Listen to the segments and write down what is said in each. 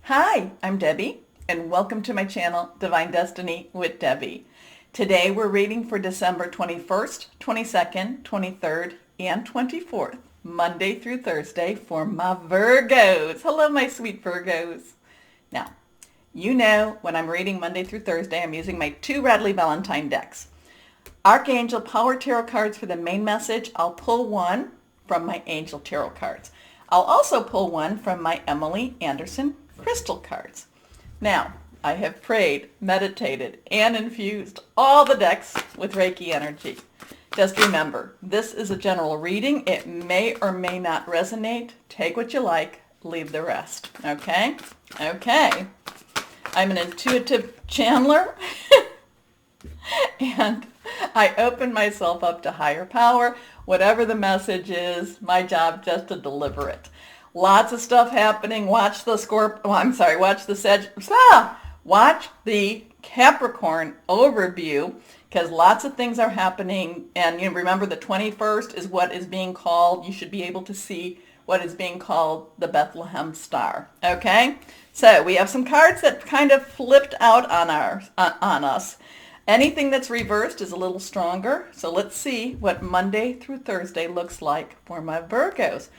Hi, I'm Debbie, and welcome to my channel, Divine Destiny with Debbie. Today we're reading for December 21st, 22nd, 23rd, and 24th, Monday through Thursday for my Virgos. Hello, my sweet Virgos. Now, you know when I'm reading Monday through Thursday, I'm using my two Radley Valentine decks. Archangel Power Tarot cards for the main message. I'll pull one from my Angel Tarot cards. I'll also pull one from my Emily Anderson Crystal cards. Now, I have prayed, meditated, and infused all the decks with Reiki energy. Just remember, this is a general reading. It may or may not resonate. Take what you like, leave the rest. Okay? Okay. I'm an intuitive channeler, and I open myself up to higher power. Whatever the message is, my job just to deliver it. Lots of stuff happening. Watch the watch the Capricorn overview, because lots of things are happening. And you remember the 21st is what is being called, you should be able to see what is being called the Bethlehem Star. Okay? So we have some cards that kind of flipped out on us. Anything that's reversed is a little stronger. So let's see what Monday through Thursday looks like for my Virgos.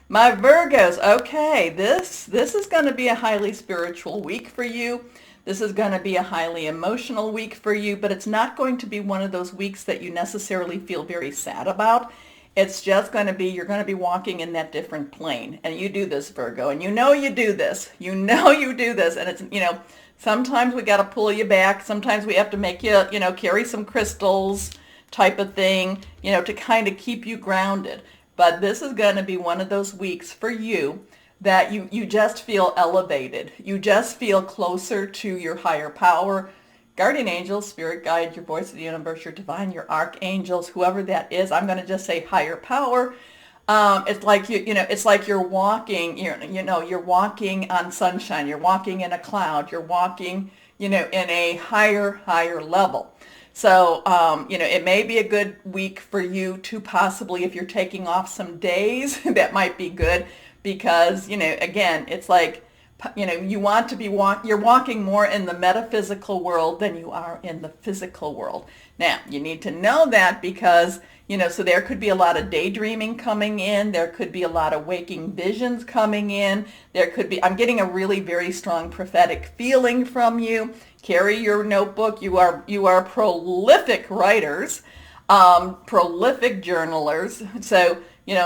My Virgos, okay, this is going to be a highly spiritual week for you. This is going to be a highly emotional week for you, but it's not going to be one of those weeks that you necessarily feel very sad about. It's just going to be, you're going to be walking in that different plane. And you do this, Virgo, and you know you do this. You know you do this. And it's, sometimes we got to pull you back. Sometimes we have to make you, carry some crystals type of thing, to kind of keep you grounded. But this is going to be one of those weeks for you that you just feel elevated. You just feel closer to your higher power. Guardian angels, spirit guide, your voice of the universe, your divine, your archangels, whoever that is. I'm going to just say higher power. It's like it's like you're walking. You're walking on sunshine. You're walking in a cloud. You're walking, in a higher level. So, it may be a good week for you to possibly, if you're taking off some days, that might be good because, again, it's like, you want to be you're walking more in the metaphysical world than you are in the physical world. Now, you need to know that because, so there could be a lot of daydreaming coming in. There could be a lot of waking visions coming in. There could be, I'm getting a really very strong prophetic feeling from you. Carry your notebook. You are prolific writers, prolific journalers. So,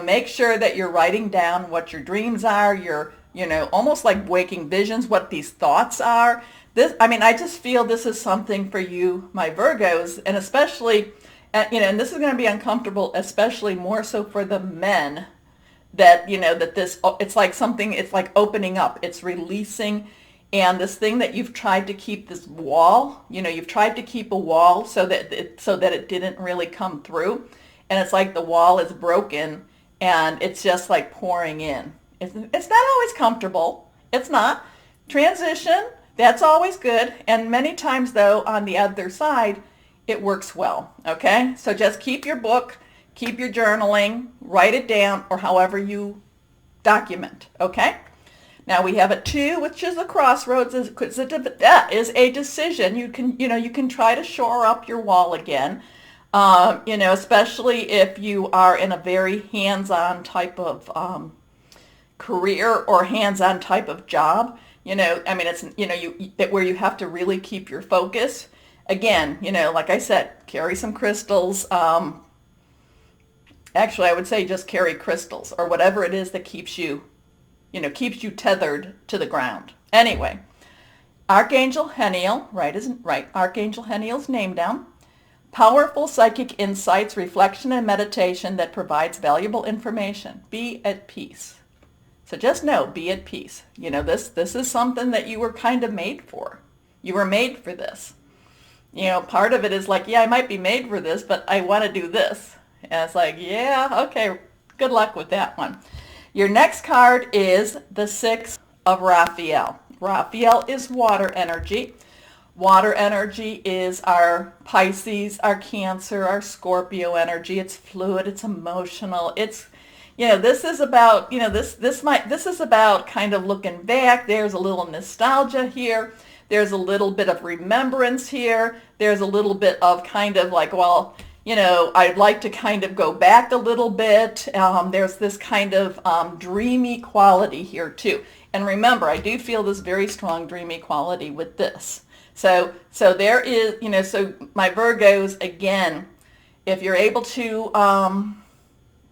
make sure that you're writing down what your dreams are, almost like waking visions, what these thoughts are. I just feel this is something for you, my Virgos, and especially, and this is going to be uncomfortable, especially more so for the men, that, that this, it's like something, it's like opening up, it's releasing, and this thing that you've tried to keep, this wall, you've tried to keep a wall so that it didn't really come through, and it's like the wall is broken, and it's just like pouring in. It's not always comfortable. It's not. Transition, that's always good. And many times, though, on the other side, it works well. Okay? So just keep your book, keep your journaling, write it down, or however you document. Okay? Now we have a 2, which is a crossroads. That is a decision. You can try to shore up your wall again. Especially if you are in a very hands-on type of career or hands-on type of job, it's, where you have to really keep your focus. Again, like I said, carry some crystals. Actually, I would say just carry crystals or whatever it is that keeps you tethered to the ground. Anyway, Archangel Heniel, right, Archangel Heniel's name down. Powerful psychic insights, reflection, and meditation that provides valuable information. Be at peace. So just know, be at peace. This is something that you were kind of made for. You were made for this. Part of it is like, yeah, I might be made for this, but I want to do this. And it's like, yeah, okay, good luck with that one. Your next card is the 6 of Raphael. Raphael is water energy. Water energy is our Pisces, our Cancer, our Scorpio energy. It's fluid, it's emotional, it's this is about, this is about kind of looking back. There's a little nostalgia here. There's a little bit of remembrance here. There's a little bit of kind of like, well, I'd like to kind of go back a little bit. There's this kind of dreamy quality here too. And remember, I do feel this very strong dreamy quality with this. So there is, so my Virgos, again, if you're able to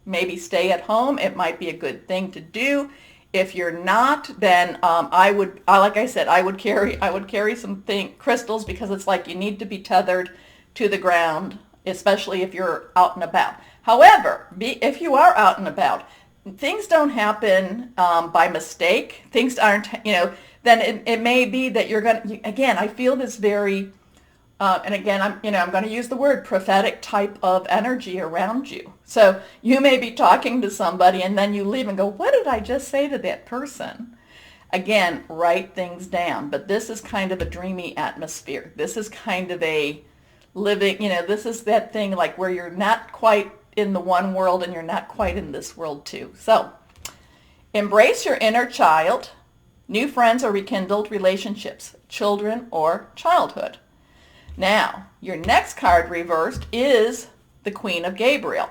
maybe stay at home, it might be a good thing to do. If you're not, then like I said, I would carry some crystals, because it's like you need to be tethered to the ground, especially if you're out and about. However, if you are out and about, things don't happen by mistake. Things aren't, then it may be that you're going to, again, I feel this very, and again, I'm going to use the word prophetic type of energy around you. So you may be talking to somebody and then you leave and go, what did I just say to that person? Again, write things down. But this is kind of a dreamy atmosphere. This is kind of a living, this is that thing like where you're not quite in the one world and you're not quite in this world too. So embrace your inner child, new friends or rekindled relationships, children or childhood. Now, your next card reversed is the Queen of Gabriel.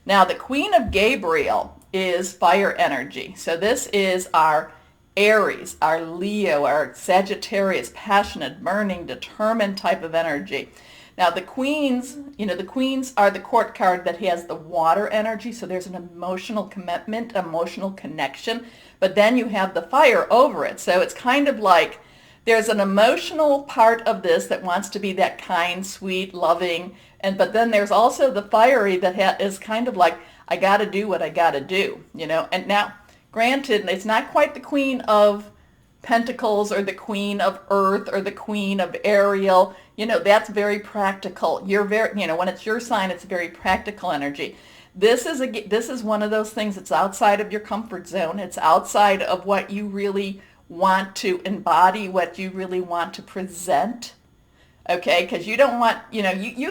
Now, the Queen of Gabriel is fire energy. So this is our Aries, our Leo, our Sagittarius, passionate, burning, determined type of energy. Now, the queens, the queens are the court card that has the water energy. So there's an emotional commitment, emotional connection. But then you have the fire over it. So it's kind of like there's an emotional part of this that wants to be that kind, sweet, loving, but then there's also the fiery that is kind of like, I got to do what I got to do, And now, granted, it's not quite the Queen of Pentacles or the Queen of Earth or the Queen of Ariel. That's very practical. You're very, when it's your sign, it's very practical energy. This is one of those things that's outside of your comfort zone. It's outside of what you really want to embody, what you really want to present. Okay, because you don't want, you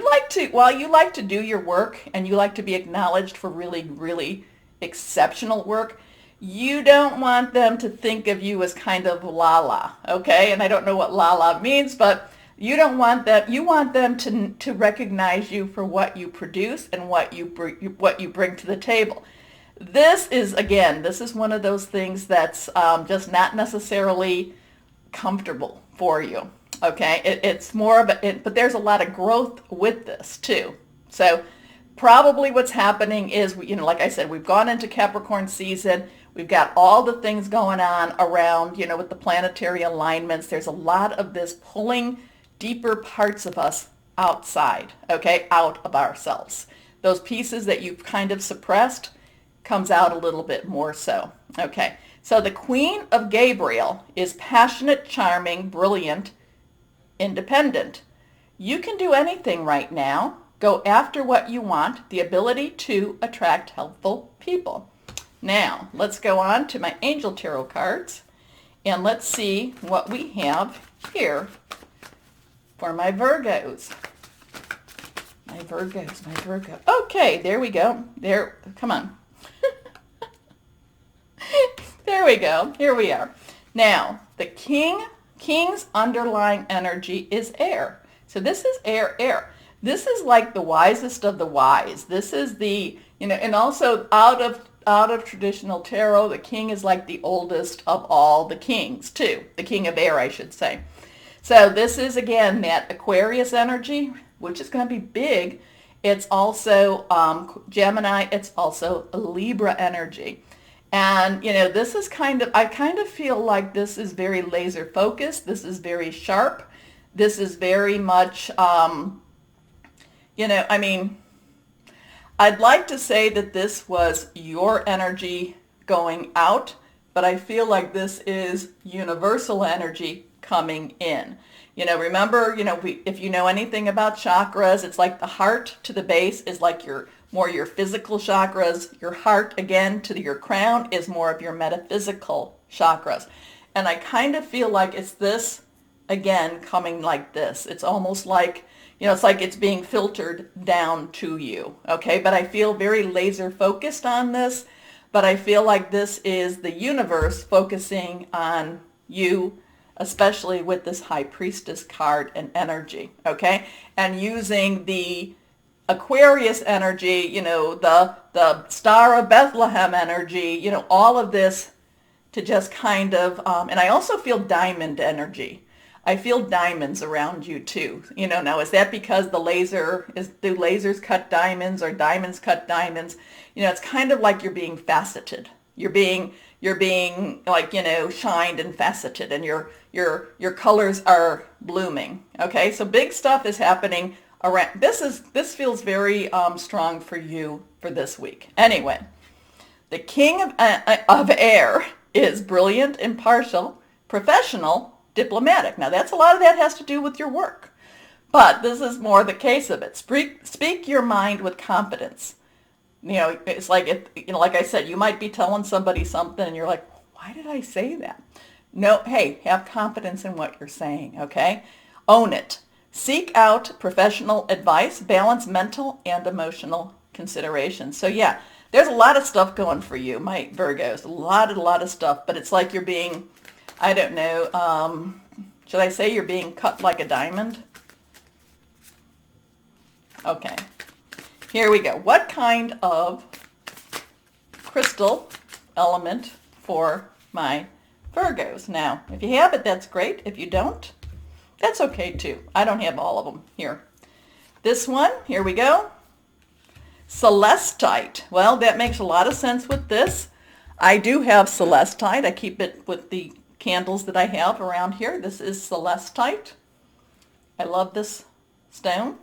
like to, while you like to do your work and you like to be acknowledged for really, really exceptional work, you don't want them to think of you as kind of la-la, okay? And I don't know what la-la means, but you don't want that. You want them to recognize you for what you produce and what you bring to the table. This is one of those things that's just not necessarily comfortable for you. Okay, it's more of but there's a lot of growth with this too. So probably what's happening is, like I said, we've gone into Capricorn season. We've got all the things going on around, with the planetary alignments. There's a lot of this pulling deeper parts of us outside, okay, out of ourselves. Those pieces that you've kind of suppressed comes out a little bit more so. Okay, so the Queen of Gabriel is passionate, charming, brilliant, independent. You can do anything right now. Go after what you want, the ability to attract helpful people. Now, let's go on to my Angel Tarot cards, and let's see what we have here for my Virgos. My Virgo. Okay, there we go. There, come on. There we go. Here we are. Now, the King's underlying energy is air. So this is air. This is like the wisest of the wise. This is the, and also out of traditional tarot, the king is like the oldest of all the kings too. The king of air, I should say. So this is, again, that Aquarius energy, which is going to be big. It's also Gemini. It's also Libra energy. And, this is I kind of feel like this is very laser focused. This is very sharp. This is very much, I'd like to say that this was your energy going out, but I feel like this is universal energy coming in. Remember, if you know anything about chakras, it's like the heart to the base is like your physical chakras. Your heart, again, to your crown is more of your metaphysical chakras. And I kind of feel like it's this, again, coming like this. It's almost like, it's like it's being filtered down to you, okay? But I feel very laser focused on this. but I feel like this is the universe focusing on you, especially with this High Priestess card and energy, okay? And using the Aquarius energy, the Star of Bethlehem energy, all of this to just kind of, and I also feel diamond energy. I feel diamonds around you too. Now is that because do lasers cut diamonds or diamonds cut diamonds? It's kind of like you're being faceted. You're being like, shined and faceted, and your colors are blooming. Okay, so big stuff is happening around. This feels very strong for you for this week. Anyway, the King of Air is brilliant, impartial, professional, diplomatic. Now a lot of that has to do with your work, but this is more the case of it. Speak your mind with confidence. It's like like I said, you might be telling somebody something and you're like, why did I say that? No, hey, have confidence in what you're saying, okay? Own it. Seek out professional advice, balance mental and emotional considerations. So yeah, there's a lot of stuff going for you, my Virgos. A lot of stuff, but it's like you're being, I don't know, should I say you're being cut like a diamond? Okay, here we go. What kind of crystal element for my Virgos? Now, if you have it, that's great. If you don't, that's okay too. I don't have all of them here. This one, here we go. Celestite. Well, that makes a lot of sense with this. I do have celestite. I keep it with the candles that I have around here. This is celestite. I love this stone.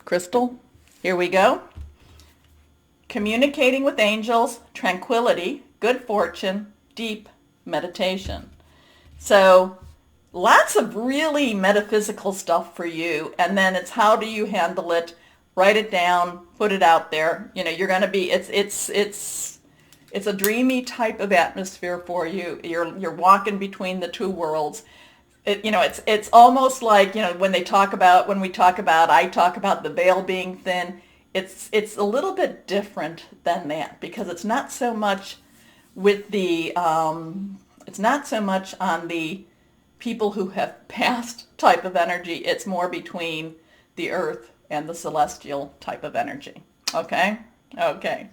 Crystal. Here we go. Communicating with angels, tranquility, good fortune, deep meditation. So lots of really metaphysical stuff for you, and then it's how do you handle it? Write it down, put it out there. You're going to be, it's a dreamy type of atmosphere for you. You're walking between the two worlds. It's almost like, when I talk about the veil being thin. It's a little bit different than that, because it's not so much with the, it's not so much on the people who have passed type of energy. It's more between the earth and the celestial type of energy. Okay? Okay.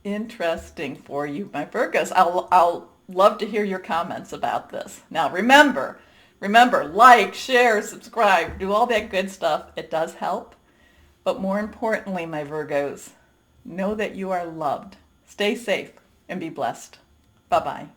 Interesting for you, my Virgos. I'll love to hear your comments about this. Now remember, like, share, subscribe, do all that good stuff. It does help. But more importantly, my Virgos, know that you are loved. Stay safe and be blessed. Bye-bye.